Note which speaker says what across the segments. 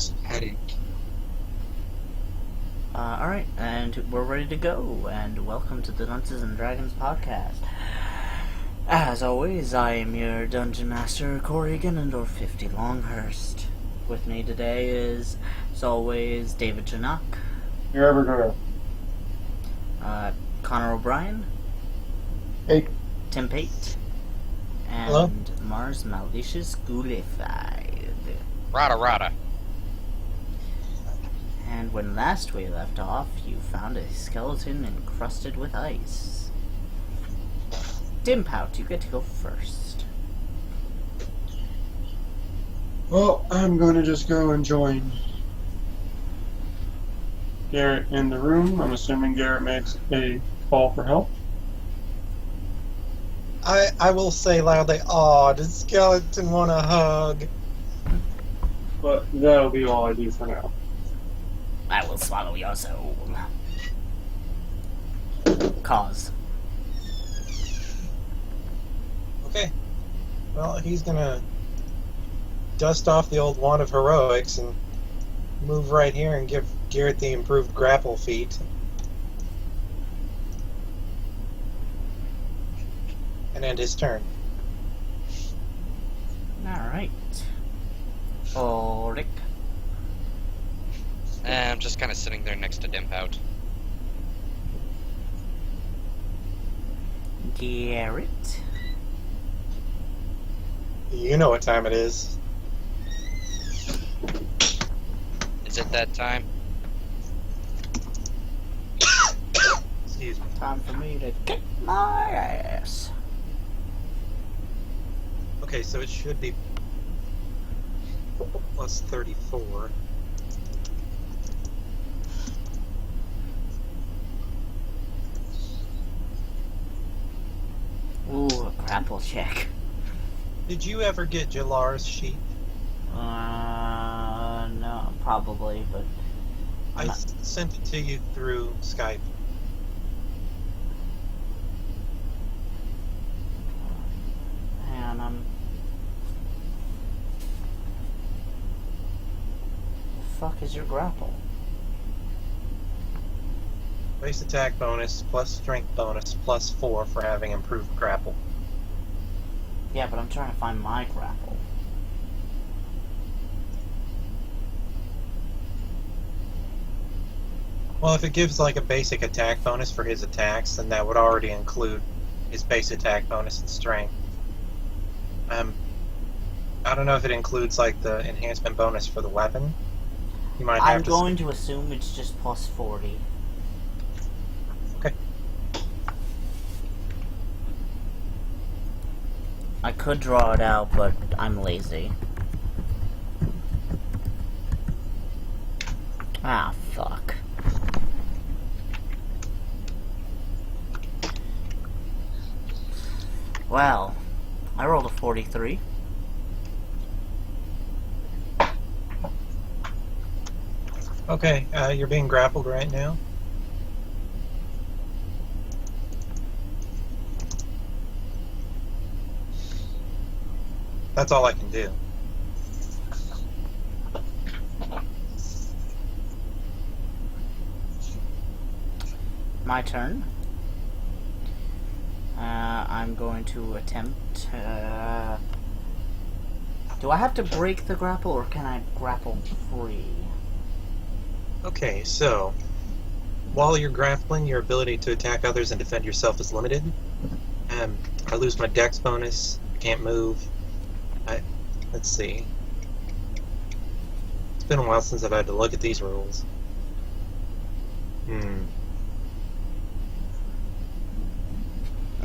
Speaker 1: massive headache.
Speaker 2: Alright, and we're ready to go, and welcome to the Dunces and Dragons podcast. As always, I am your Dungeon Master, Corey Ganondorf 50 Longhurst. With me today is, as always, David Janak.
Speaker 3: You're ever gonna.
Speaker 2: Connor O'Brien.
Speaker 3: Hey.
Speaker 2: Tim Pate. And
Speaker 4: Hello?
Speaker 2: Mars Malicious Ghoulified.
Speaker 5: Rada.
Speaker 2: And when last we left off, you found a skeleton encrusted with ice. Dimpout, you get to go first.
Speaker 3: Well, I'm going to just go and join Garrett in the room. I'm assuming Garrett makes a call for help.
Speaker 4: I will say loudly, "Aw, does skeleton want a hug?"
Speaker 3: But that'll be all I do for now.
Speaker 2: I will swallow your soul. Cause.
Speaker 4: Okay. Well, he's gonna dust off the old wand of heroics and move right here and give Garrett the improved grapple feat. And end his turn.
Speaker 2: Alright. Ulrich.
Speaker 5: I'm just kind of sitting there next to Dimpout.
Speaker 2: Garrett.
Speaker 4: You know what time it is.
Speaker 5: Is it that time?
Speaker 4: Excuse me.
Speaker 2: Time for me to kick my ass.
Speaker 4: Okay, so it should be plus 34.
Speaker 2: Ooh, a grapple check.
Speaker 4: Did you ever get Jalar's sheet?
Speaker 2: No, probably, but...
Speaker 4: I sent it to you through Skype.
Speaker 2: And the fuck is your grapple?
Speaker 4: Base attack bonus plus strength bonus plus 4 for having improved grapple.
Speaker 2: Yeah, but I'm trying to find my grapple.
Speaker 4: Well, if it gives like a basic attack bonus for his attacks, then that would already include his base attack bonus and strength. I don't know if it includes like the enhancement bonus for the weapon. You might have
Speaker 2: I'm going to assume it's just plus 40.
Speaker 4: Okay.
Speaker 2: I could draw it out, but I'm lazy. Ah, fuck. Well, I rolled a 43.
Speaker 4: Okay, you're being grappled right now. That's all I can do.
Speaker 2: My turn. I'm going to attempt... do I have to break the grapple, or can I grapple free?
Speaker 4: Okay, so while you're grappling, your ability to attack others and defend yourself is limited. I lose my dex bonus. I can't move. Let's see. It's been a while since I've had to look at these rules.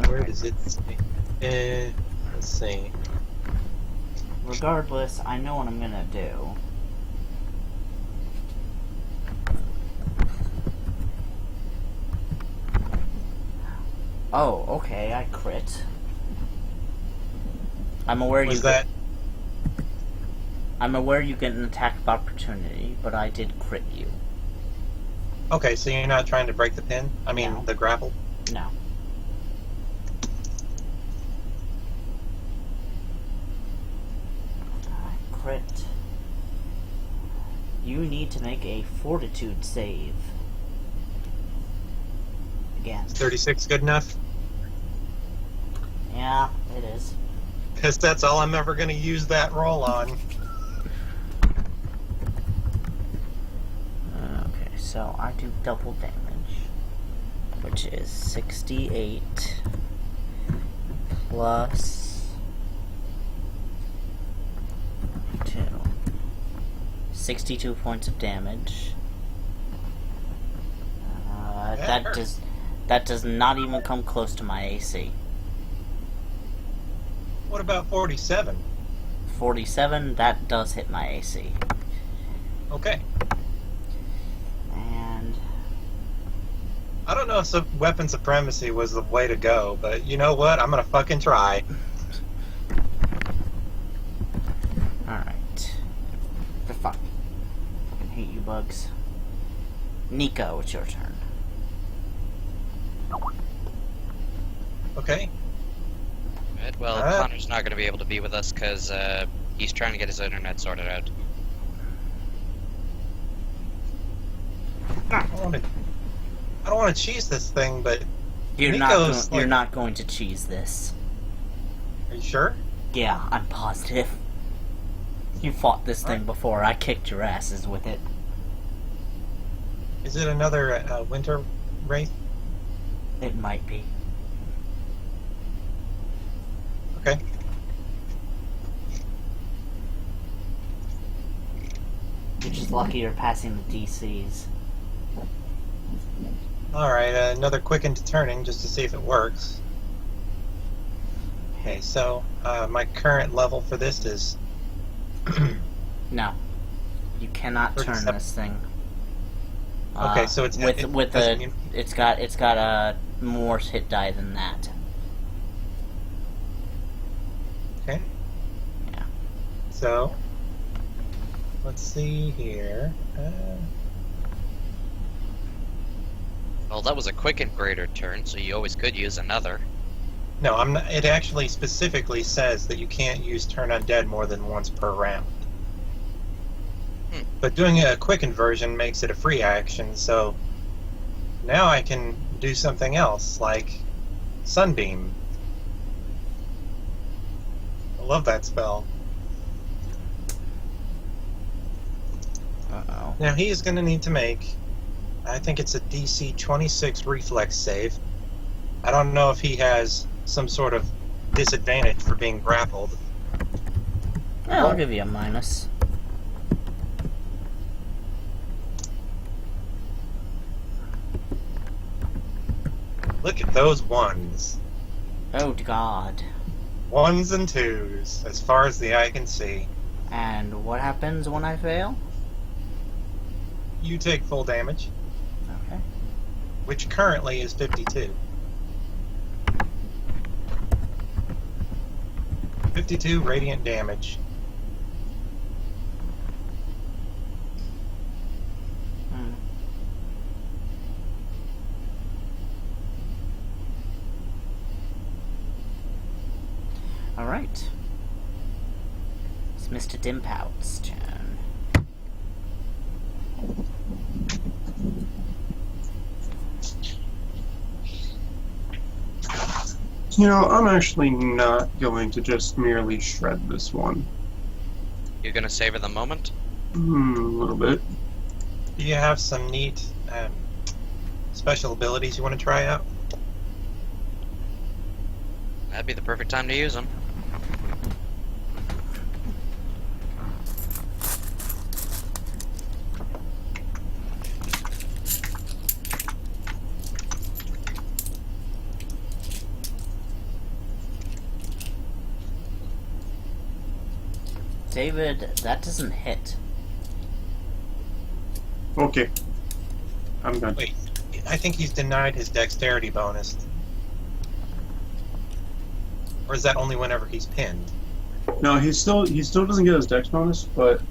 Speaker 4: Where does it say? Let's see.
Speaker 2: Regardless, I know what I'm gonna do. Oh, okay, I crit. I'm aware I'm aware you get an attack of opportunity, but I did crit you.
Speaker 4: Okay, so you're not trying to break the pin? I mean,
Speaker 2: No.
Speaker 4: the grapple?
Speaker 2: No. I crit. You need to make a fortitude save. Again.
Speaker 4: Is 36 good enough?
Speaker 2: Yeah, it is.
Speaker 4: Because that's all I'm ever going to use that roll on.
Speaker 2: Okay, so I do double damage, which is 68 plus 2. 62 points of damage. That does not even come close to my AC.
Speaker 4: What about 47?
Speaker 2: 47, that does hit my AC.
Speaker 4: Okay.
Speaker 2: And
Speaker 4: I don't know if weapon supremacy was the way to go, but you know what? I'm gonna fucking try.
Speaker 2: alright. The fuck. Fucking hate you bugs. Nico, it's your turn.
Speaker 4: Okay.
Speaker 5: Right, well, Connor's not going to be able to be with us because he's trying to get his internet sorted out.
Speaker 4: I don't want to cheese this thing, but
Speaker 2: You're
Speaker 4: Nico's
Speaker 2: not going to cheese this.
Speaker 4: Are you sure?
Speaker 2: Yeah, I'm positive. You fought this thing before. I kicked your asses with it.
Speaker 4: Is it another winter wraith?
Speaker 2: It might be.
Speaker 4: Okay.
Speaker 2: You're just lucky you're passing the DCs.
Speaker 4: Alright, another quick into turning just to see if it works. Okay, so my current level for this is
Speaker 2: No. You cannot turn
Speaker 4: 37.
Speaker 2: this thing.
Speaker 4: Okay, so it's
Speaker 2: it's got a more hit die than that.
Speaker 4: Okay.
Speaker 2: Yeah.
Speaker 4: So let's see here.
Speaker 5: Well, that was a quick and greater turn, so you always could use another.
Speaker 4: No, I'm not, it actually specifically says that you can't use turn undead more than once per round. But doing a quick inversion makes it a free action, so now I can do something else, like Sunbeam. I love that spell.
Speaker 2: Uh-oh.
Speaker 4: Now he is going to need to make, I think it's a DC 26 reflex save. I don't know if he has some sort of disadvantage for being grappled.
Speaker 2: Well, I'll give you a minus.
Speaker 4: Look at those ones.
Speaker 2: Oh, God.
Speaker 4: Ones and twos, as far as the eye can see.
Speaker 2: And what happens when I fail?
Speaker 4: You take full damage,
Speaker 2: Okay.
Speaker 4: which currently is 52. 52 radiant damage.
Speaker 2: Hmm. Alright. It's Mr. Dimpout's turn.
Speaker 3: You know, I'm actually not going to just merely shred this one.
Speaker 5: You're going to savor the moment?
Speaker 3: A little bit.
Speaker 4: Do you have some neat special abilities you want to try out?
Speaker 5: That'd be the perfect time to use them.
Speaker 2: David, that doesn't hit.
Speaker 3: Okay. I'm done.
Speaker 4: Wait, I think he's denied his dexterity bonus. Or is that only whenever he's pinned?
Speaker 3: No, he still doesn't get his dex bonus, but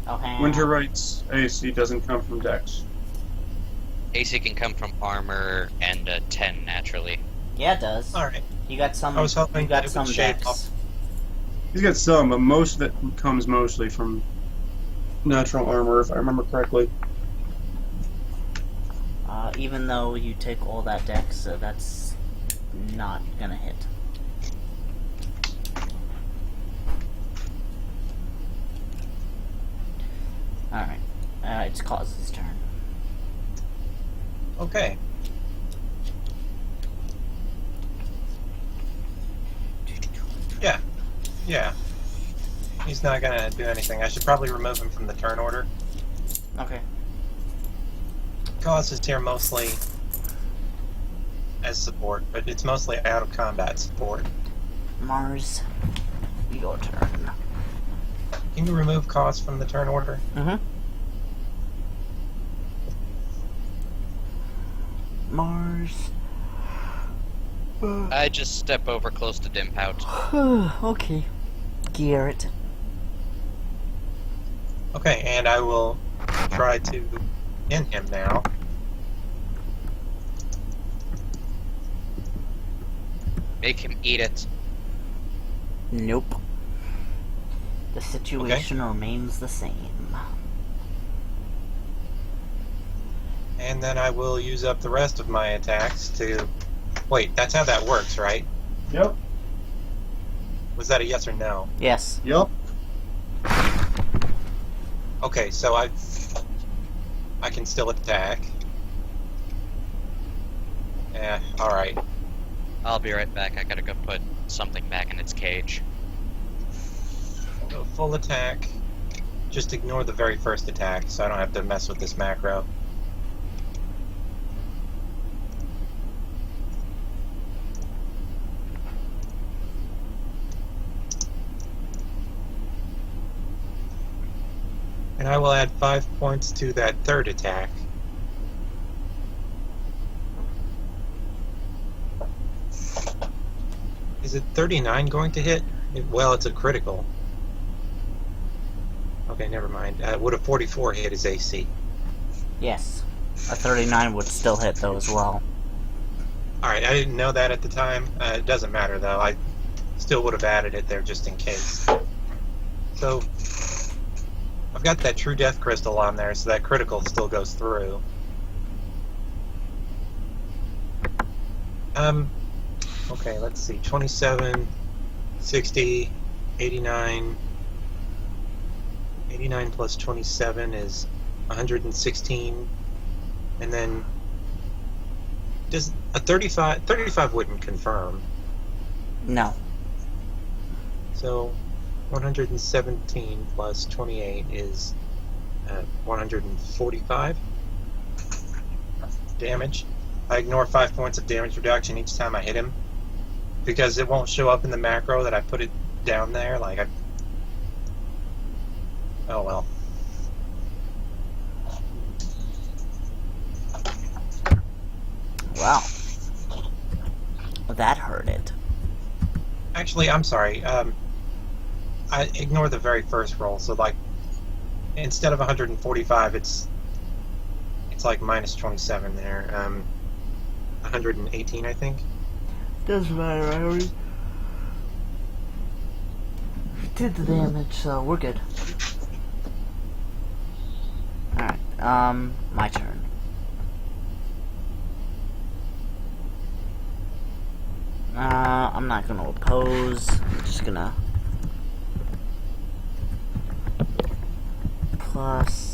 Speaker 2: Oh, hang on.
Speaker 3: Winterwright's AC doesn't come from dex.
Speaker 5: AC can come from armor and 10 naturally.
Speaker 2: Yeah, it does.
Speaker 4: Alright.
Speaker 2: You got some.
Speaker 4: I was hoping
Speaker 2: You got
Speaker 4: it would
Speaker 2: some
Speaker 4: shave
Speaker 2: decks.
Speaker 4: off.
Speaker 3: He's got some, but most of it comes mostly from natural armor, if I remember correctly.
Speaker 2: Even though you take all that dex, that's not gonna hit. Alright. It's Cause's turn.
Speaker 4: Okay. Yeah. He's not gonna do anything. I should probably remove him from the turn order.
Speaker 2: Okay.
Speaker 4: Cause is here mostly as support, but it's mostly out of combat support.
Speaker 2: Mars, your turn.
Speaker 4: Can you remove Cause from the turn order?
Speaker 2: Mm-hmm. Mars.
Speaker 5: I just step over close to Dim Pouch.
Speaker 2: Okay. Garrett.
Speaker 4: Okay, and I will try to end him now.
Speaker 5: Make him eat it.
Speaker 2: Nope. The situation remains the same.
Speaker 4: And then I will use up the rest of my attacks to... Wait, that's how that works, right?
Speaker 3: Yep.
Speaker 4: Was that a yes or no?
Speaker 2: Yes.
Speaker 3: Yep.
Speaker 4: Okay, so I can still attack. Yeah, alright.
Speaker 5: I'll be right back. I gotta go put something back in its cage.
Speaker 4: Go full attack. Just ignore the very first attack, so I don't have to mess with this macro. And I will add 5 points to that third attack. Is it 39 going to hit? Well, it's a critical. Okay, never mind. Would a 44 hit his AC?
Speaker 2: Yes. A 39 would still hit, though, as well.
Speaker 4: Alright, I didn't know that at the time. It doesn't matter, though. I still would have added it there just in case. So, I've got that True Death Crystal on there, so that critical still goes through. Okay, let's see. 27, 60, 89. 89 plus 27 is 116. And then, does a 35 wouldn't confirm.
Speaker 2: No.
Speaker 4: So, 117 plus 28 is 145 damage. I ignore 5 points of damage reduction each time I hit him because it won't show up in the macro that I put it down there. Oh well.
Speaker 2: Wow. That hurt it.
Speaker 4: Actually, I'm sorry. I ignore the very first roll. So instead of 145, it's like minus 27 there. 118, I think.
Speaker 2: Doesn't matter, I already did the damage, so we're good. Alright, my turn. I'm not gonna oppose, I'm just gonna plus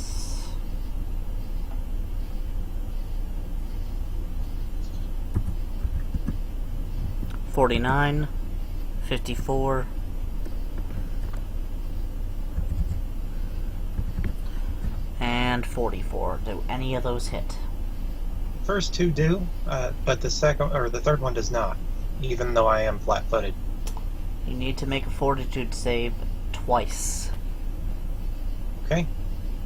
Speaker 2: 49, 54, and 44. Do any of those hit?
Speaker 4: First two do, but the third one does not, even though I am flat-footed.
Speaker 2: You need to make a fortitude save twice.
Speaker 4: Okay.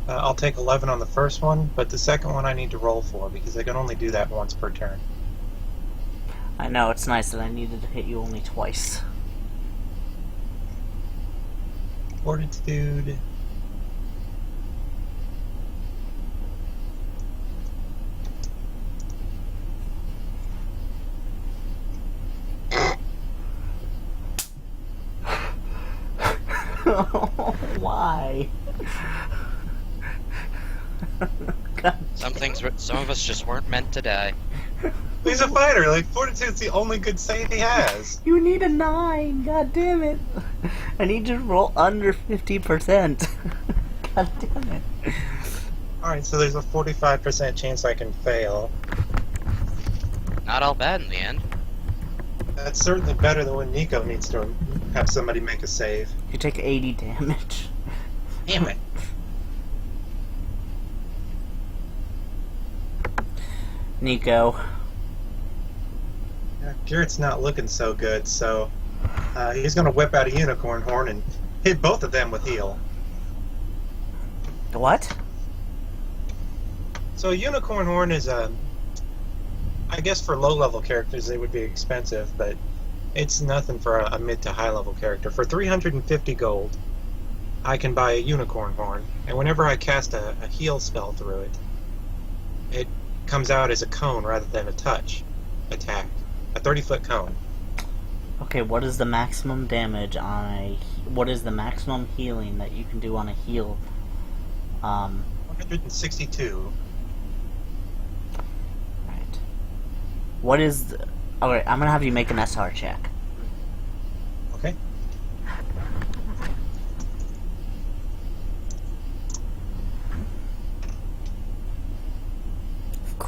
Speaker 4: I'll take 11 on the first one, but the second one I need to roll for because I can only do that once per turn.
Speaker 2: I know, it's nice that I needed to hit you only twice.
Speaker 4: Fortitude.
Speaker 2: Why? God.
Speaker 5: Some of us just weren't meant to die.
Speaker 4: He's a fighter. Like, fortitude's the only good save he has.
Speaker 2: You need a 9. God damn it! I need you to roll under 50%. God damn it!
Speaker 4: Alright, so there's a 45% chance I can fail.
Speaker 5: Not all bad in the end.
Speaker 4: That's certainly better than when Nico needs to have somebody make a save.
Speaker 2: You take 80 damage.
Speaker 4: Damn it.
Speaker 2: Nico.
Speaker 4: Yeah, Garrett's not looking so good, so he's going to whip out a unicorn horn and hit both of them with heal.
Speaker 2: What?
Speaker 4: So a unicorn horn is I guess for low-level characters it would be expensive, but it's nothing for a mid to high-level character. For 350 gold, I can buy a unicorn horn, and whenever I cast a heal spell through it, it comes out as a cone rather than a touch attack. A 30-foot cone.
Speaker 2: Okay, what is the maximum damage on a... What is the maximum healing that you can do on a heal?
Speaker 4: 162.
Speaker 2: Right. What is... Alright, I'm gonna have you make an SR check.
Speaker 4: Okay.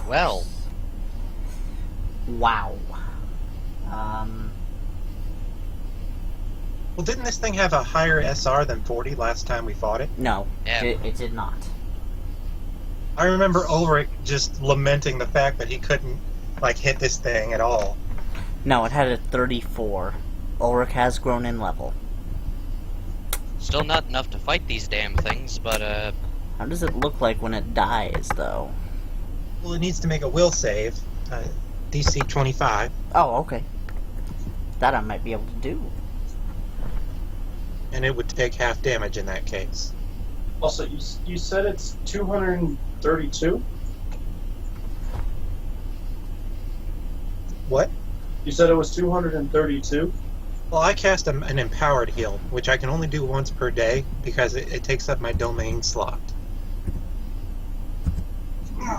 Speaker 5: Well,
Speaker 2: Wow.
Speaker 4: Well, didn't this thing have a higher SR than 40 last time we fought it?
Speaker 2: No,
Speaker 5: Yeah.
Speaker 2: it did not.
Speaker 4: I remember Ulrich just lamenting the fact that he couldn't, like, hit this thing at all.
Speaker 2: No, it had a 34. Ulrich has grown in level.
Speaker 5: still not enough to fight these damn things, but
Speaker 2: How does it look like when it dies, though?
Speaker 4: Well, it needs to make a will save. DC 25.
Speaker 2: Oh, okay. That I might be able to do.
Speaker 4: And it would take half damage in that case.
Speaker 3: Also, you said it's 232?
Speaker 4: What?
Speaker 3: You said it was 232?
Speaker 4: Well, I cast an empowered heal, which I can only do once per day because it takes up my domain slot.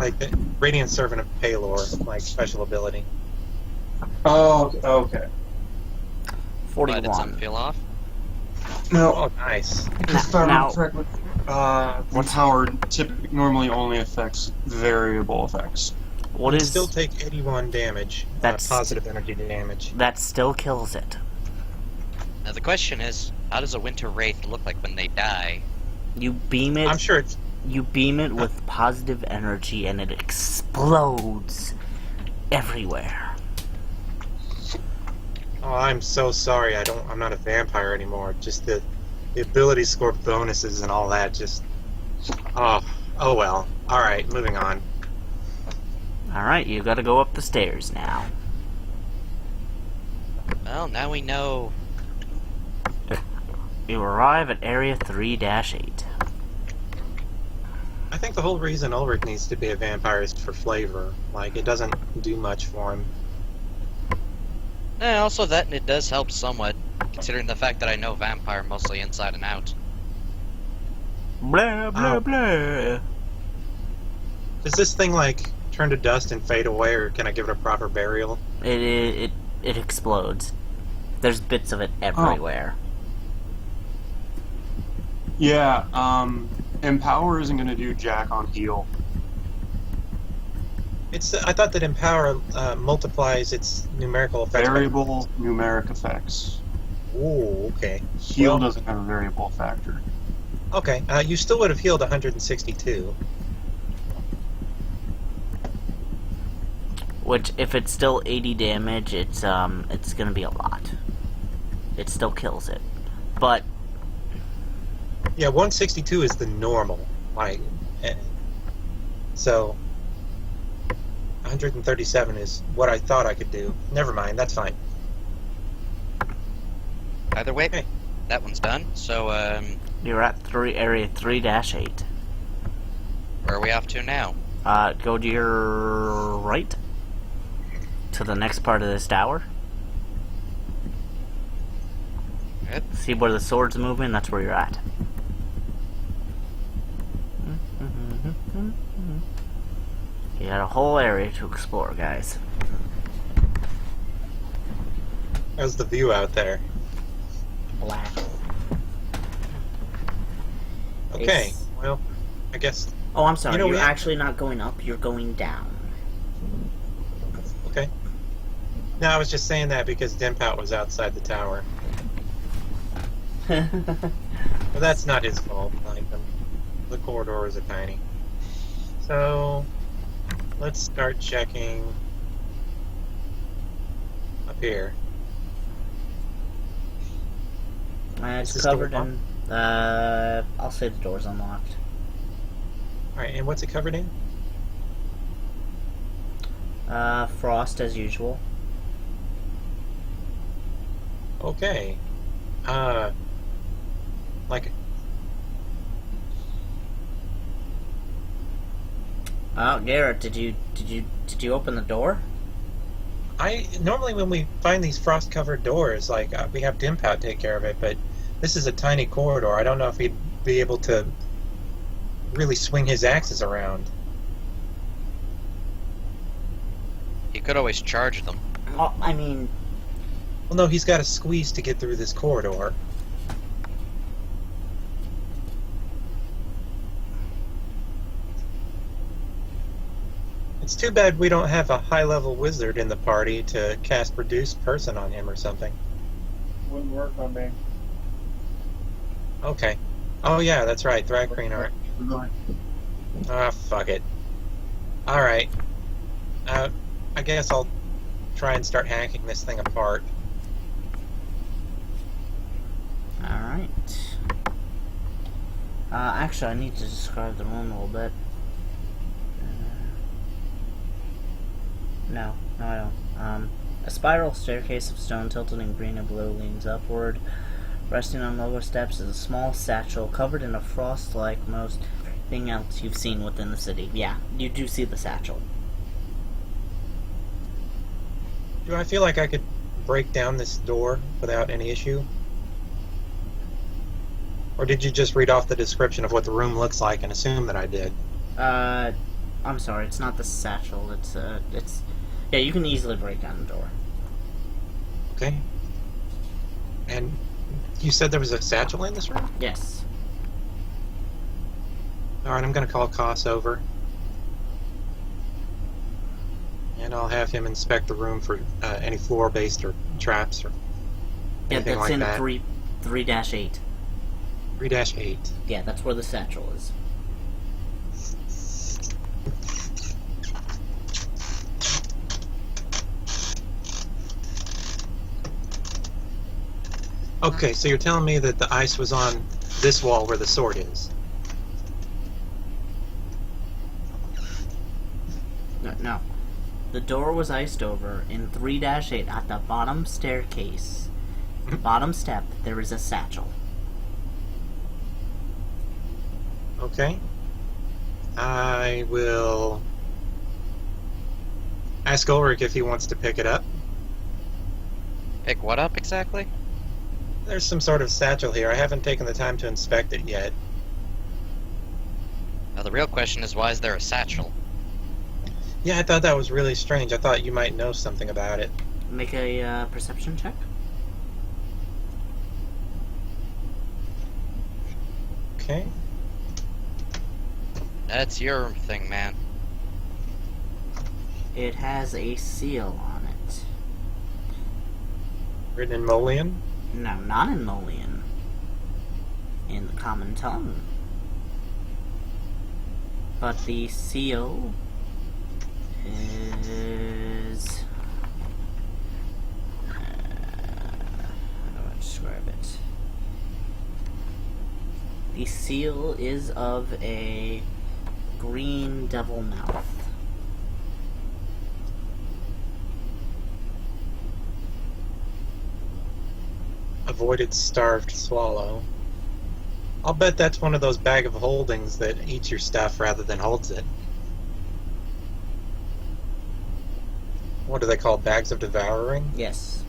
Speaker 4: Like the Radiant Servant of Palor, like special ability.
Speaker 3: Oh, okay.
Speaker 5: why did some
Speaker 2: 41.
Speaker 5: feel off?
Speaker 3: No,
Speaker 4: Oh, nice.
Speaker 3: if I
Speaker 2: Now-
Speaker 3: remember correctly, empowered normally only affects variable effects.
Speaker 2: What
Speaker 4: You
Speaker 2: is...
Speaker 4: still take 81 damage.
Speaker 2: That's-
Speaker 4: Positive energy damage.
Speaker 2: That still kills it.
Speaker 5: Now the question is, how does a winter wraith look like when they die?
Speaker 2: You beam it...
Speaker 4: I'm sure it's...
Speaker 2: You beam it with positive energy and it explodes everywhere.
Speaker 4: Oh, I'm so sorry. I'm not a vampire anymore. Just the ability score bonuses and all that. Just... Oh well. Alright, moving on.
Speaker 2: Alright, you gotta go up the stairs now.
Speaker 5: Well, now we know.
Speaker 2: You arrive at Area 3-8.
Speaker 4: I think the whole reason Ulrich needs to be a vampire is for flavor. Like, it doesn't do much for him.
Speaker 5: And also that it does help somewhat, considering the fact that I know vampire mostly inside and out.
Speaker 2: Blah, blah, blah.
Speaker 4: Does this thing, like, turn to dust and fade away, or can I give it a proper burial?
Speaker 2: It explodes. There's bits of it everywhere.
Speaker 3: Yeah, Empower isn't going to do jack on heal.
Speaker 4: I thought that Empower multiplies its numerical effects.
Speaker 3: Variable numeric effects.
Speaker 4: Ooh, okay.
Speaker 3: Heal
Speaker 4: Well-
Speaker 3: doesn't have a variable factor.
Speaker 4: Okay, you still would have healed 162.
Speaker 2: Which, if it's still 80 damage, it's gonna be a lot. It still kills it. But,
Speaker 4: Yeah, 162 is the normal. Like, so 137 is what I thought I could do. Never mind, that's fine.
Speaker 5: Either way,
Speaker 4: Okay.
Speaker 5: that one's done. So,
Speaker 2: you're at Area 3-8.
Speaker 5: where are we off to now?
Speaker 2: Go to your right. To the next part of this tower.
Speaker 5: Yep.
Speaker 2: See where the sword's moving? That's where you're at. You got a whole area to explore, guys.
Speaker 4: How's the view out there?
Speaker 2: Black.
Speaker 4: Okay,
Speaker 2: It's-
Speaker 4: well, I guess...
Speaker 2: Oh, I'm sorry.
Speaker 4: You know,
Speaker 2: You're
Speaker 4: we-
Speaker 2: actually not going up. You're going down.
Speaker 4: Okay. No, I was just saying that because Dimpout was outside the tower. But that's not his fault. Like, the corridors are tiny. So, let's start checking up here.
Speaker 2: It's
Speaker 4: Is this door
Speaker 2: covered in. I'll say the door's unlocked.
Speaker 4: Alright, and what's it covered in?
Speaker 2: Frost as usual.
Speaker 4: Okay. Like,
Speaker 2: Oh, Garrett, did you open the door?
Speaker 4: normally when we find these frost-covered doors, like, we have Dimpout take care of it, but this is a tiny corridor. I don't know if he'd be able to really swing his axes around.
Speaker 5: You could always charge them.
Speaker 2: Well, I mean,
Speaker 4: Well, no, he's got to squeeze to get through this corridor. It's too bad we don't have a high-level wizard in the party to cast Reduce Person on him or something.
Speaker 3: Wouldn't work on me.
Speaker 4: Okay. Oh yeah, that's right, Thrakreen art. Ah, fuck it. Alright. I guess I'll try and start hacking this thing apart.
Speaker 2: alright. Actually, I need to describe the room a little bit. No, I don't. A spiral staircase of stone tilted in green and blue leans upward. Resting on lower steps is a small satchel covered in a frost like most everything else you've seen within the city. Yeah, you do see the satchel.
Speaker 4: Do I feel like I could break down this door without any issue? Or did you just read off the description of what the room looks like and assume that I did?
Speaker 2: I'm sorry, it's not the satchel, it's, yeah, you can easily break down the door.
Speaker 4: Okay. And you said there was a satchel in this room?
Speaker 2: Yes.
Speaker 4: Alright, I'm gonna call Koss over. And I'll have him inspect the room for any floor-based or traps or
Speaker 2: Yeah,
Speaker 4: anything
Speaker 2: that's
Speaker 4: like
Speaker 2: in
Speaker 4: that.
Speaker 2: 3-8.
Speaker 4: 3-8.
Speaker 2: Yeah, that's where the satchel is.
Speaker 4: Okay, so you're telling me that the ice was on this wall where the sword is?
Speaker 2: No. The door was iced over in 3-8 at the bottom staircase. The bottom step, there is a satchel.
Speaker 4: Okay. I will ask Ulrich if he wants to pick it up.
Speaker 5: Pick what up exactly?
Speaker 4: There's some sort of satchel here. I haven't taken the time to inspect it yet.
Speaker 5: Now the real question is, why is there a satchel?
Speaker 4: Yeah, I thought that was really strange. I thought you might know something about it.
Speaker 2: Make a perception check.
Speaker 4: Okay.
Speaker 5: That's your thing, man.
Speaker 2: It has a seal on it.
Speaker 4: Written in Molian?
Speaker 2: No, not in Molian. In the common tongue. But the seal is... how do I describe it? The seal is of a green devil mouth.
Speaker 4: Avoided starved swallow. I'll bet that's one of those bag of holdings that eats your stuff rather than holds it. What are they called? Bags of devouring?
Speaker 2: Yes.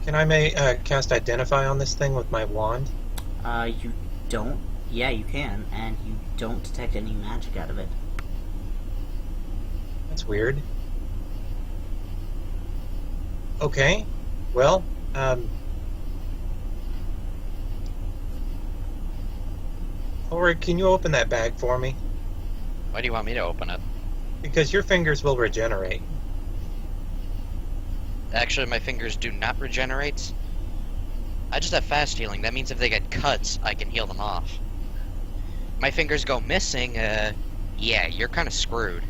Speaker 4: Can I cast Identify on this thing with my wand?
Speaker 2: You don't Yeah, you can, and you don't detect any magic out of it.
Speaker 4: That's weird. Okay, well, Ulrich, can you open that bag for me?
Speaker 5: Why do you want me to open it?
Speaker 4: Because your fingers will regenerate.
Speaker 5: Actually, my fingers do not regenerate. I just have fast healing. That means if they get cuts, I can heal them off. My fingers go missing, yeah, you're kind of screwed.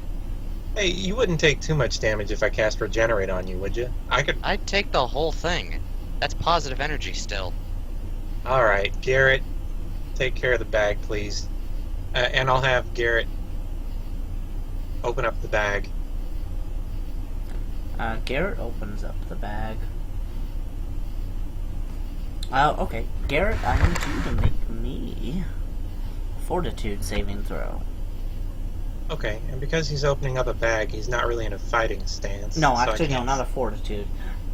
Speaker 4: Hey, you wouldn't take too much damage if I cast Regenerate on you, would you? I could...
Speaker 5: I'd take the whole thing. That's positive energy still.
Speaker 4: Alright, Garrett, take care of the bag, please. And I'll have Garrett open up the bag.
Speaker 2: Garrett opens up the bag. Okay. Garrett, I need you to make me a fortitude saving throw.
Speaker 4: Okay, and because he's opening up a bag, he's not really in a fighting stance.
Speaker 2: No,
Speaker 4: so I
Speaker 2: actually, no,
Speaker 4: can't-
Speaker 2: not a fortitude.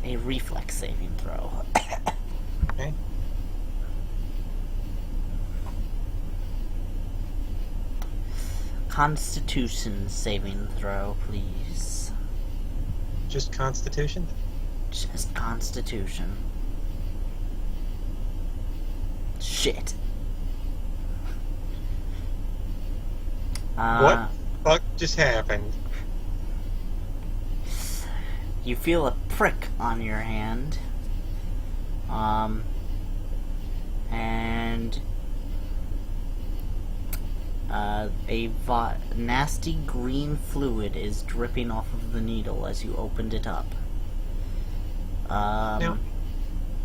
Speaker 2: A reflex saving throw.
Speaker 4: Okay.
Speaker 2: Constitution saving throw, please.
Speaker 4: Just Constitution?
Speaker 2: Just Constitution. Shit.
Speaker 4: What fuck just happened?
Speaker 2: You feel a prick on your hand. And nasty green fluid is dripping off of the needle as you opened it up.
Speaker 4: Now,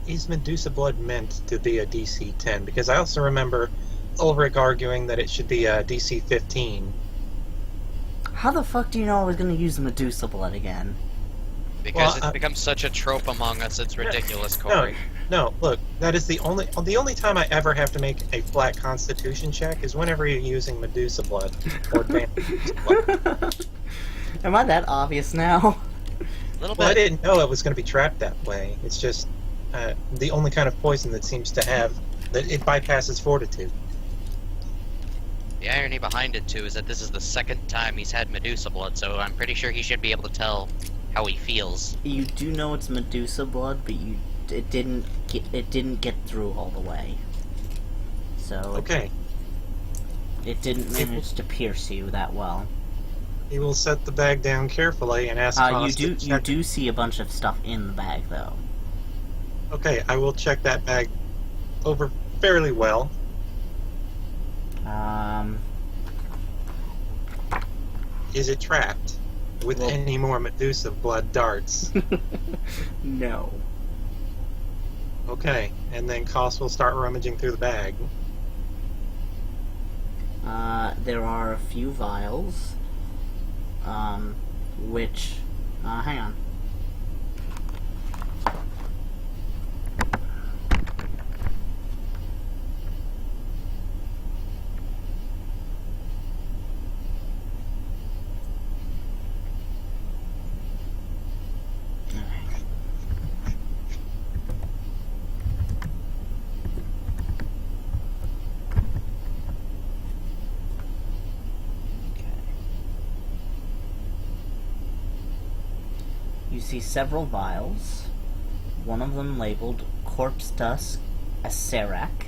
Speaker 4: is Medusa blood meant to be a DC 10? Because I also remember Ulrich arguing that it should be a DC 15.
Speaker 2: How the fuck do you know I was gonna use Medusa blood again?
Speaker 5: Because
Speaker 4: Well,
Speaker 5: it's become such a trope among us, it's ridiculous, Corey.
Speaker 4: No, look, that is the only time I ever have to make a flat Constitution check is whenever you're using Medusa blood or advanced Medusa blood.
Speaker 2: Am I that obvious now?
Speaker 5: A little
Speaker 4: Well, I
Speaker 5: bit.
Speaker 4: didn't know it was going to be trapped that way. It's just the only kind of poison that seems to have that it bypasses fortitude.
Speaker 5: The irony behind it, too, is that this is the second time he's had Medusa blood, so I'm pretty sure he should be able to tell how he feels.
Speaker 2: You do know it's Medusa blood, but it didn't get through all the way. So
Speaker 4: Okay,
Speaker 2: it didn't manage to pierce you that well.
Speaker 4: he will set the bag down carefully and ask
Speaker 2: You
Speaker 4: Haas to
Speaker 2: do
Speaker 4: check.
Speaker 2: see a bunch of stuff in the bag though.
Speaker 4: Okay, I will check that bag over fairly well. Is it trapped with
Speaker 2: Well-
Speaker 4: any more Medusa blood darts?
Speaker 2: No.
Speaker 4: Okay, and then Koss will start rummaging through the bag.
Speaker 2: There are a few vials, which, hang on. You see several vials, one of them labeled Corpse Dusk Acerac.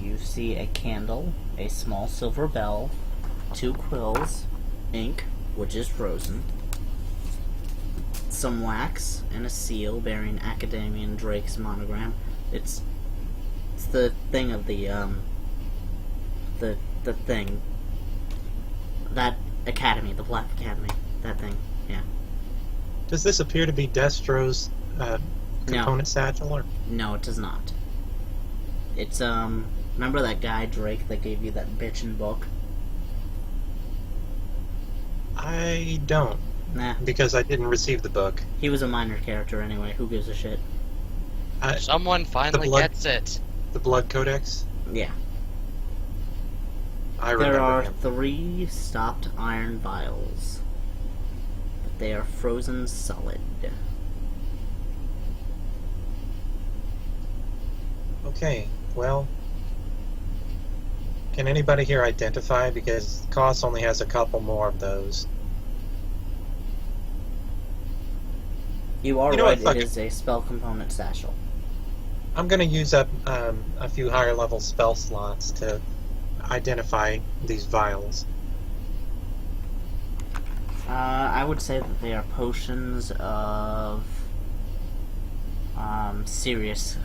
Speaker 2: You see a candle, a small silver bell, 2 quills, ink, which is frozen, some wax, and a seal bearing Academian Drake's monogram. It's the thing of the thing. That academy, the Black Academy. That thing, yeah.
Speaker 4: Does this appear to be Destro's component satchel? Or?
Speaker 2: No, it does not. It's, remember that guy, Drake, that gave you that bitchin' book?
Speaker 4: I don't,
Speaker 2: Nah.
Speaker 4: because I didn't receive the book.
Speaker 2: He was a minor character anyway, who gives a shit?
Speaker 5: Someone finally
Speaker 4: blood-
Speaker 5: gets it.
Speaker 4: The Blood Codex?
Speaker 2: Yeah.
Speaker 4: I remember
Speaker 2: There are
Speaker 4: him.
Speaker 2: 3 stopped iron vials. They are frozen solid.
Speaker 4: Okay, well, can anybody here identify? Because Koss only has a couple more of those.
Speaker 2: You are
Speaker 4: You know
Speaker 2: right,
Speaker 4: what, fuck
Speaker 2: it
Speaker 4: it.
Speaker 2: is a spell component satchel.
Speaker 4: I'm going to use up a few higher level spell slots to identify these vials.
Speaker 2: I would say that they are potions of serious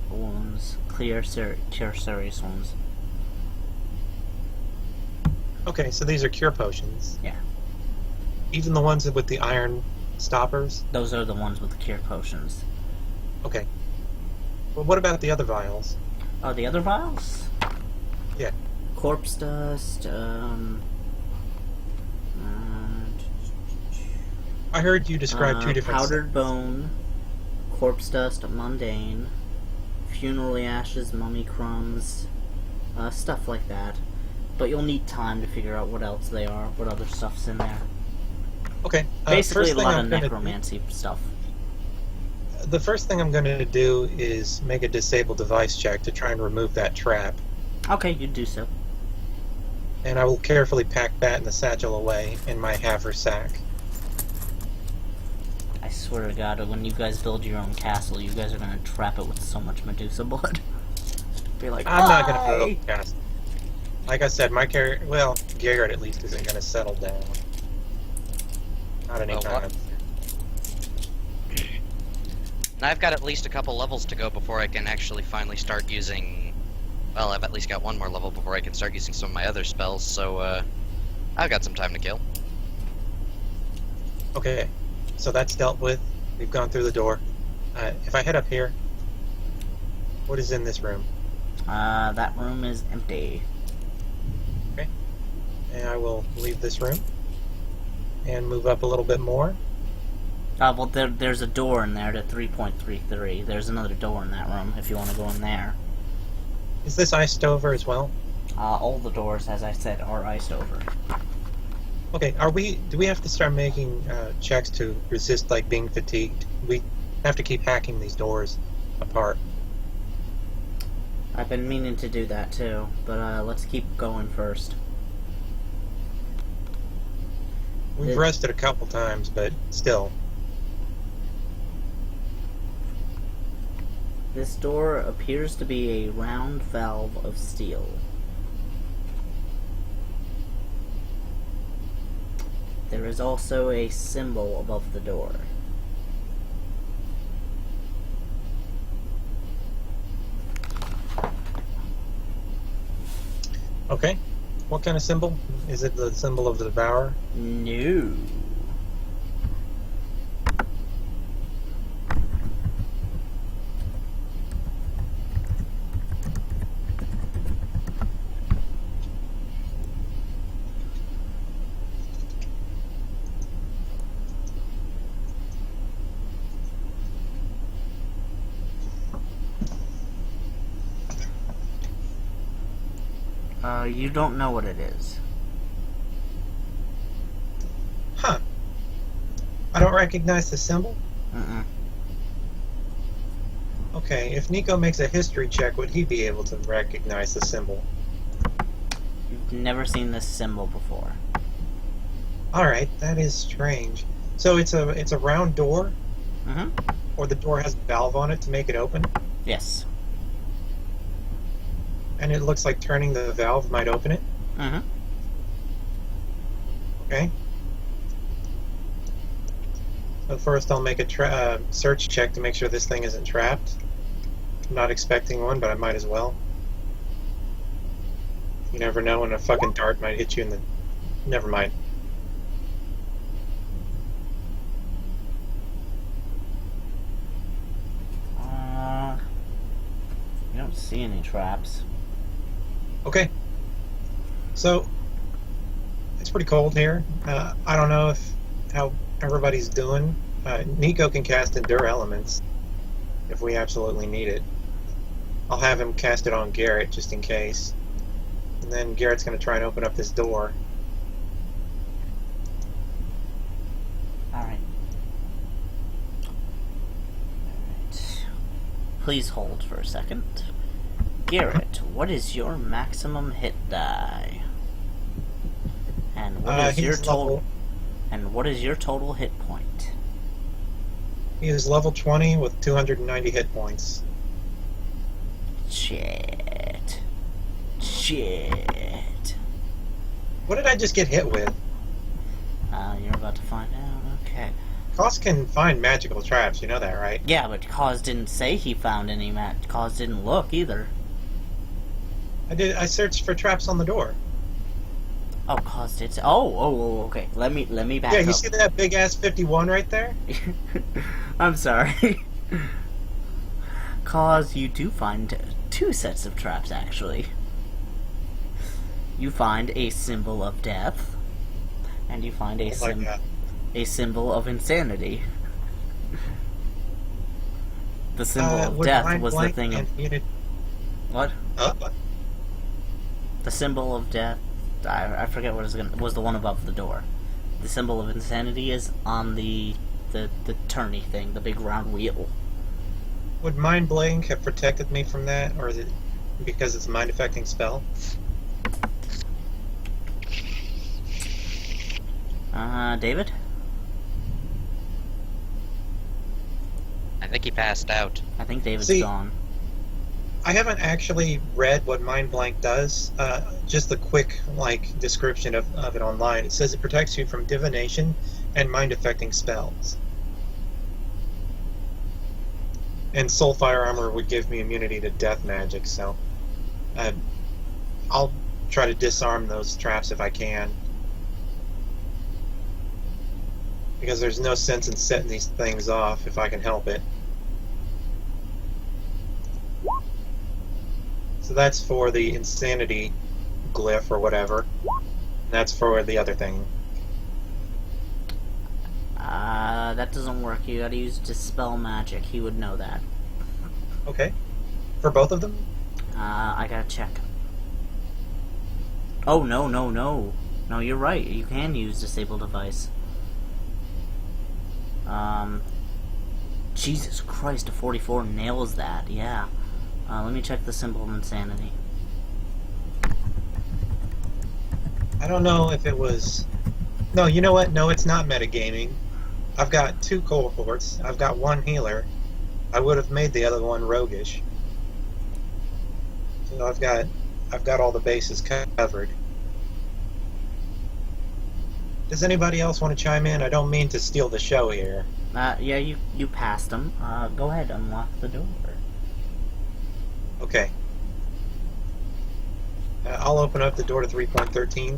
Speaker 2: wounds. Clear serious wounds.
Speaker 4: Okay, so these are cure potions.
Speaker 2: Yeah.
Speaker 4: Even the ones with the iron stoppers?
Speaker 2: Those are the ones with the cure potions.
Speaker 4: Okay. Well, what about the other vials?
Speaker 2: Oh, the other vials?
Speaker 4: Yeah.
Speaker 2: Corpse dust,
Speaker 4: I heard you describe two different...
Speaker 2: powdered bone, corpse dust, mundane, funeral ashes, mummy crumbs, stuff like that. But you'll need time to figure out what else they are, what other stuff's in there.
Speaker 4: Okay.
Speaker 2: Basically,
Speaker 4: first
Speaker 2: a
Speaker 4: thing
Speaker 2: lot
Speaker 4: I'm
Speaker 2: of
Speaker 4: gonna
Speaker 2: necromancy stuff.
Speaker 4: The first thing I'm going to do is make a disable device check to try and remove that trap.
Speaker 2: Okay, you do so.
Speaker 4: And I will carefully pack that in the satchel away in my haversack.
Speaker 2: I swear to God, when you guys build your own castle, you guys are gonna trap it with so much Medusa blood. Be like,
Speaker 4: I'm not going to
Speaker 2: "Why?"
Speaker 4: build a cast. Like I said, my character, well, Garrett at least isn't going to settle down. Not anytime.
Speaker 5: what? And I've got at least a couple levels to go before I can actually finally start using... Well, I've at least got one more level before I can start using some of my other spells, so, I've got some time to kill.
Speaker 4: Okay, so that's dealt with. We've gone through the door. If I head up here, what is in this room?
Speaker 2: That room is empty.
Speaker 4: Okay. And I will leave this room and move up a little bit more.
Speaker 2: Well, there's a door in there to 3.33. There's another door in that room if you want to go in there.
Speaker 4: Is this iced over as well?
Speaker 2: All the doors, as I said, are iced over.
Speaker 4: Okay, do we have to start making checks to resist, like, being fatigued? We have to keep hacking these doors apart.
Speaker 2: I've been meaning to do that too, but let's keep going first.
Speaker 4: We've rested a couple times, but still.
Speaker 2: This door appears to be a round valve of steel. There is also a symbol above the door.
Speaker 4: Okay. What kind of symbol? Is it the symbol of the Devourer?
Speaker 2: No. You don't know what it is.
Speaker 4: Huh. I don't recognize the symbol?
Speaker 2: Mm-mm.
Speaker 4: Okay, if Nico makes a history check, would he be able to recognize the symbol?
Speaker 2: You've never seen this symbol before.
Speaker 4: Alright, that is strange. So it's a round door?
Speaker 2: Mm-hmm.
Speaker 4: Or the door has a valve on it to make it open?
Speaker 2: Yes.
Speaker 4: And it looks like turning the valve might open it?
Speaker 2: Mm-hmm.
Speaker 4: Okay. So first I'll make a search check to make sure this thing isn't trapped. I'm not expecting one, but I might as well. You never know when a fucking dart might hit you in the... Never mind.
Speaker 2: You don't see any traps.
Speaker 4: Okay. So, it's pretty cold here. I don't know how everybody's doing. Nico can cast Endure Elements if we absolutely need it. I'll have him cast it on Garrett just in case. And then Garrett's going to try and open up this door.
Speaker 2: Alright. please hold for a second. Garrett, what is your maximum hit die? And what is your total? And what is your total hit point?
Speaker 4: He is level 20 with 290 hit points.
Speaker 2: Shit.
Speaker 4: What did I just get hit with?
Speaker 2: You're about to find out. Okay.
Speaker 4: Cos can find magical traps, you know that, right?
Speaker 2: Yeah, but Cause didn't say he found any Cause didn't look either.
Speaker 4: I searched for traps on the door.
Speaker 2: Oh, Cause did say... Oh, okay. Let me back up.
Speaker 4: Yeah, you see that big ass 51 right there?
Speaker 2: I'm sorry. Cause you do find 2 sets of traps, actually. You find a symbol of death, and you find a symbol of insanity. The symbol of death was the thing of... What?
Speaker 4: What?
Speaker 2: The symbol of death, I forget what it was the one above the door. The symbol of insanity is on the turny thing, the big round wheel.
Speaker 4: Would Mind Blank have protected me from that, or is it because it's a mind-affecting spell?
Speaker 2: David?
Speaker 5: I think he passed out.
Speaker 2: I think David's gone.
Speaker 4: I haven't actually read what Mind Blank does. Just a quick description of it online. It says it protects you from divination and mind-affecting spells. And Soulfire Armor would give me immunity to death magic, so I'll try to disarm those traps if I can. Because there's no sense in setting these things off if I can help it. So that's for the insanity glyph or whatever. And that's for the other thing.
Speaker 2: That doesn't work. You gotta use Dispel Magic. He would know that.
Speaker 4: Okay. For both of them?
Speaker 2: I gotta check. Oh, no. No, you're right. You can use Disable Device. Jesus Christ, a 44 nails that, yeah. Let me check the symbol of insanity.
Speaker 4: I don't know if it was... No, you know what? No, it's not metagaming. I've got 2 cohorts. I've got 1 healer. I would have made the other one roguish. So I've got all the bases covered. Does anybody else want to chime in? I don't mean to steal the show here.
Speaker 2: Yeah, you passed him. Go ahead, unlock the door.
Speaker 4: Okay. I'll open up the door to 3.13.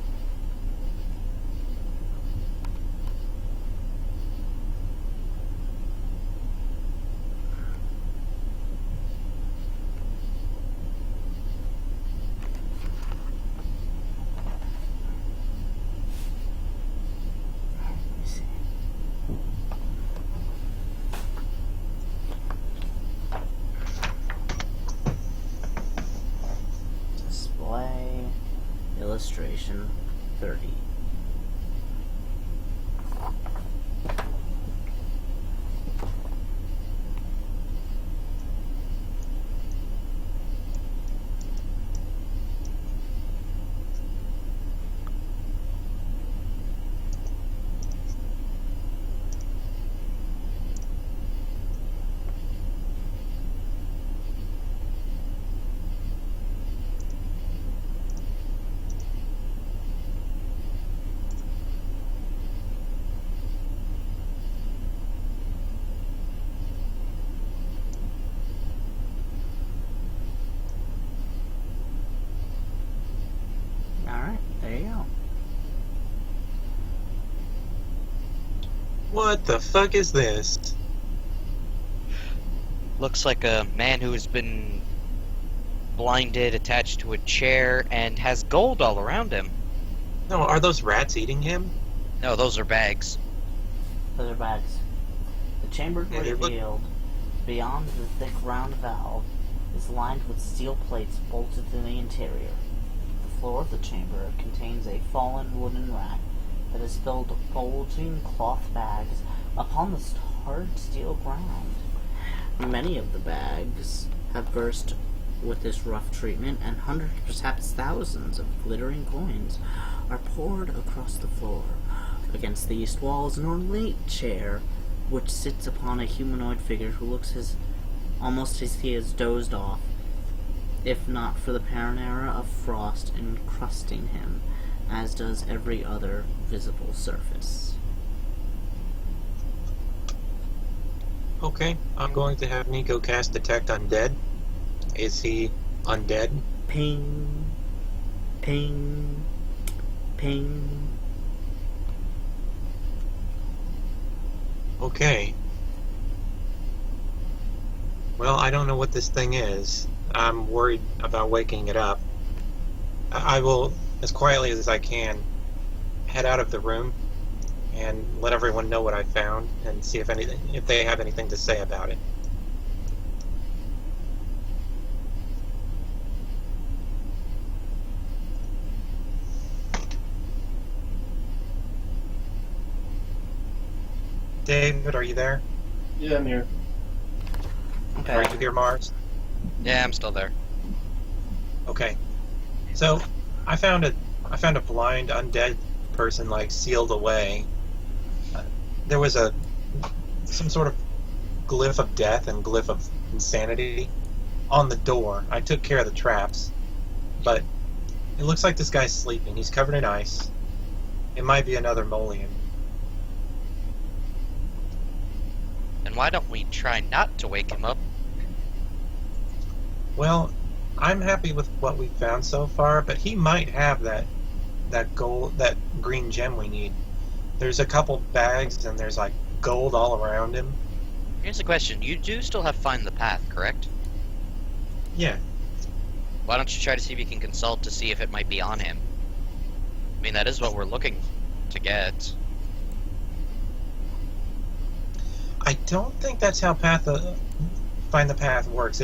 Speaker 2: Illustration 30.
Speaker 4: What the fuck is this?
Speaker 5: Looks like a man who has been blinded, attached to a chair, and has gold all around him.
Speaker 4: No, are those rats eating him?
Speaker 5: No, those are bags.
Speaker 2: Those are bags. The chamber revealed beyond the thick round valve is lined with steel plates bolted to the interior. The floor of the chamber contains a fallen wooden rack that is filled with bulging cloth bags upon the hard steel ground. Many of the bags have burst with this rough treatment, and hundreds, perhaps thousands, of glittering coins are poured across the floor. Against the east wall is an ornate chair, which sits upon a humanoid figure who looks almost as he has dozed off, if not for the paranera of frost encrusting him, as does every other visible surface.
Speaker 4: Okay, I'm going to have Nico cast Detect Undead. Is he undead?
Speaker 2: Ping, ping, ping.
Speaker 4: Okay. Well, I don't know what this thing is. I'm worried about waking it up. I will, as quietly as I can, head out of the room and let everyone know what I found and see if they have anything to say about it. David, are you there?
Speaker 3: Yeah, I'm here.
Speaker 2: Okay.
Speaker 4: Are you here, Mars?
Speaker 5: Yeah, I'm still there.
Speaker 4: Okay. So, I found a blind undead person sealed away. There was some sort of glyph of death and glyph of insanity on the door. I took care of the traps, but it looks like this guy's sleeping. He's covered in ice. It might be another Molian.
Speaker 5: And why don't we try not to wake him up?
Speaker 4: Well, I'm happy with what we've found so far, but he might have that green gem we need. There's a couple bags and there's gold all around him.
Speaker 5: Here's the question. You do still have Find the Path, correct?
Speaker 4: Yeah.
Speaker 5: Why don't you try to see if you can consult to see if it might be on him? I mean, that is what we're looking to get.
Speaker 4: I don't think that's how Find the Path works.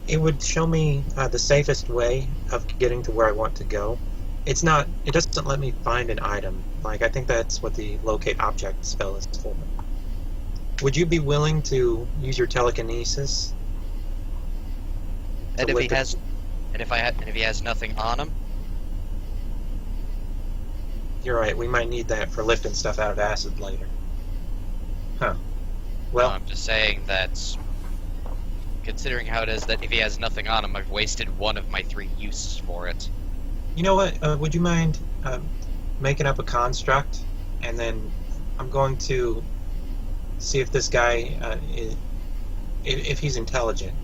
Speaker 4: It would show me the safest way of getting to where I want to go. It doesn't let me find an item. I think that's what the Locate Object spell is for. Would you be willing to use your telekinesis?
Speaker 5: And if he has nothing on him?
Speaker 4: You're right, we might need that for lifting stuff out of acid later. Huh. Well,
Speaker 5: I'm just saying that, considering how it is that if he has nothing on him, I've wasted one of my 3 uses for it.
Speaker 4: you know what? Would you mind making up a construct, and then I'm going to see if this guy if he's intelligent.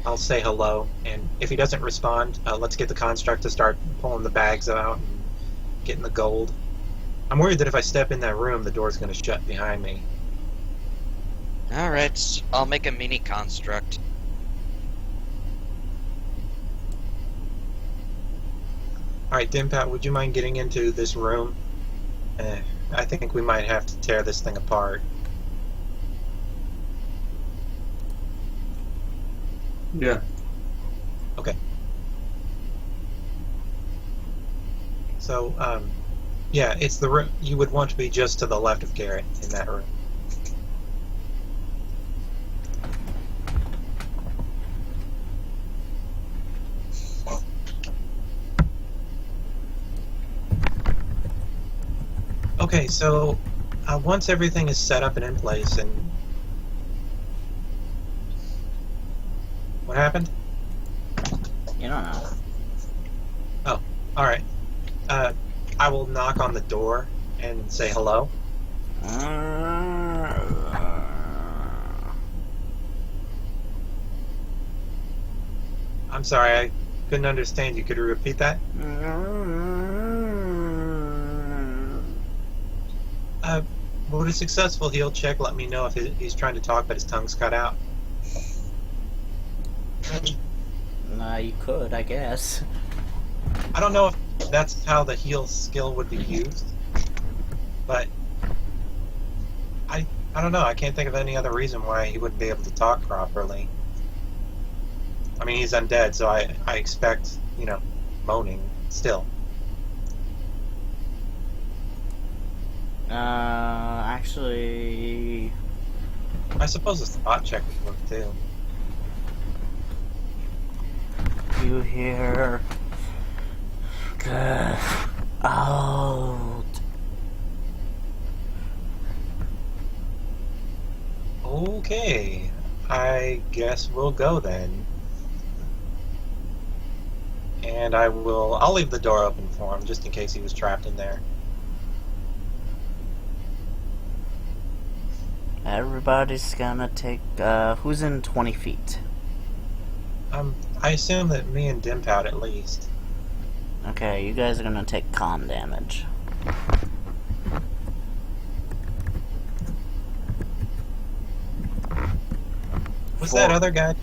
Speaker 4: I'll say hello, and if he doesn't respond, let's get the construct to start pulling the bags out and getting the gold. I'm worried that if I step in that room, the door's going to shut behind me.
Speaker 5: Alright, I'll make a mini construct.
Speaker 4: Alright, Dimpat, would you mind getting into this room? I think we might have to tear this thing apart.
Speaker 3: Yeah.
Speaker 4: Okay. So, yeah, it's the room. You would want to be just to the left of Garrett in that room. Okay, so once everything is set up and in place, and what happened?
Speaker 2: You don't know.
Speaker 4: Oh, all right. I will knock on the door and say hello. I'm sorry, I couldn't understand you. Could you repeat that? Would a successful heal check let me know if he's trying to talk but his tongue's cut out?
Speaker 2: You could, I guess.
Speaker 4: I don't know if that's how the heal skill would be used, but I don't know. I can't think of any other reason why he wouldn't be able to talk properly. I mean, he's undead, so I expect, moaning still.
Speaker 2: Actually,
Speaker 4: I suppose a spot check would work too.
Speaker 2: You hear... Good. Out.
Speaker 4: Okay, I guess we'll go then. And I'll leave the door open for him, just in case he was trapped in there.
Speaker 2: Everybody's gonna take, who's in 20 feet?
Speaker 4: I assume that me and Dimpout at least.
Speaker 2: Okay, you guys are gonna take con damage.
Speaker 4: Was that other guy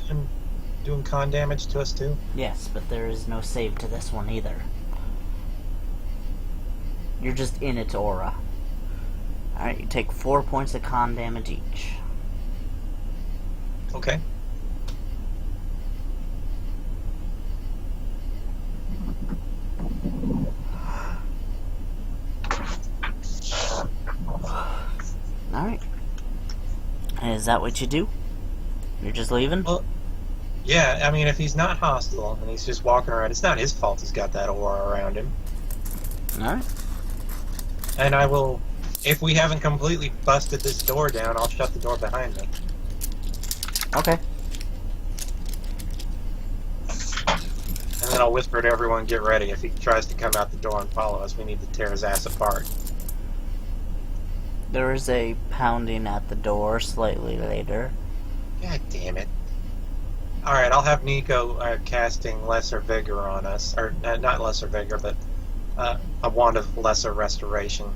Speaker 4: doing con damage to us too?
Speaker 2: Yes, but there is no save to this one either. You're just in its aura. Alright, you take 4 points of con damage each.
Speaker 4: Okay.
Speaker 2: Alright. Is that what you do? You're just leaving?
Speaker 4: Well, yeah, I mean, if he's not hostile and he's just walking around, it's not his fault he's got that aura around him.
Speaker 2: Alright.
Speaker 4: And I will, if we haven't completely busted this door down, I'll shut the door behind me.
Speaker 2: Okay.
Speaker 4: And then I'll whisper to everyone, get ready. If he tries to come out the door and follow us, we need to tear his ass apart.
Speaker 2: There is a pounding at the door slightly later.
Speaker 4: God damn it. Alright, I'll have Nico casting Lesser Vigor on us. Or, not Lesser Vigor, but a Wand of Lesser Restoration.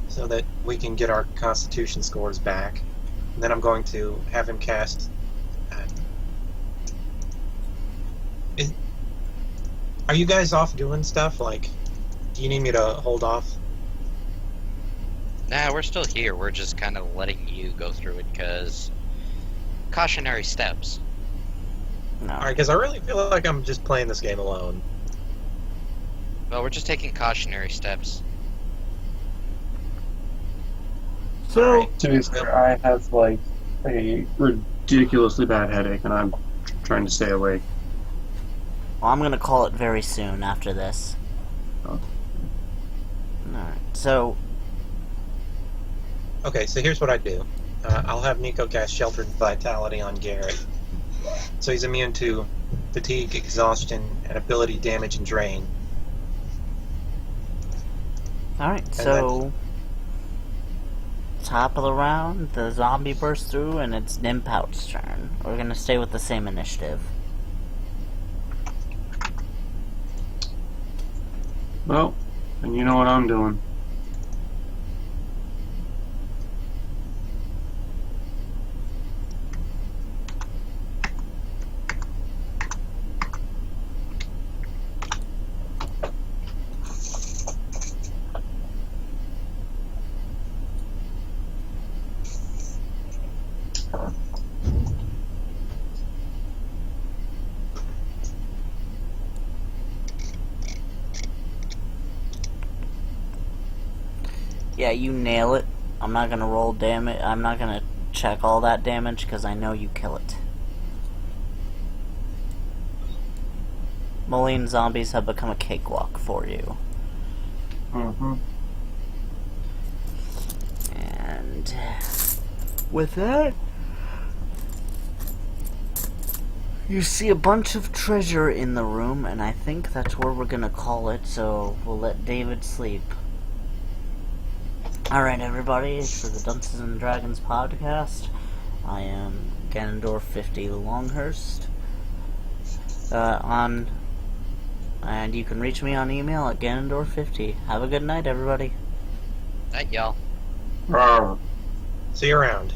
Speaker 4: So that we can get our Constitution scores back. And then I'm going to have him cast... are you guys off doing stuff? Like, do you need me to hold off?
Speaker 5: Nah, we're still here. We're just kind of letting you go through it, because... Cautionary steps.
Speaker 2: No.
Speaker 4: Alright, because I really feel like I'm just playing this game alone.
Speaker 5: Well, we're just taking cautionary steps.
Speaker 2: So,
Speaker 4: Alright.
Speaker 3: To be fair, I have like a ridiculously bad headache, and I'm trying to stay awake.
Speaker 2: well, I'm gonna call it very soon after this.
Speaker 3: Oh.
Speaker 2: Alright, so,
Speaker 4: Okay, so here's what I do. I'll have Nico cast Sheltered Vitality on Garrett. So he's immune to fatigue, exhaustion, and ability damage and drain.
Speaker 2: alright, so... Top of the round, the zombie bursts through, and it's Nimpout's turn. We're gonna stay with the same initiative.
Speaker 3: Well, and you know what I'm doing.
Speaker 2: Yeah, you nail it. I'm not gonna roll damage. I'm not gonna check all that damage because I know you kill it. Moline zombies have become a cakewalk for you.
Speaker 3: Mm-hmm.
Speaker 2: And with that, you see a bunch of treasure in the room, and I think that's where we're gonna call it, so we'll let David sleep. Alright, everybody, for the Dunces and Dragons podcast, I am Ganondorf 50 Longhurst. And you can reach me on email at Ganondorf50. Have a good night, everybody.
Speaker 5: Night, y'all.
Speaker 3: Rawr.
Speaker 4: See you around.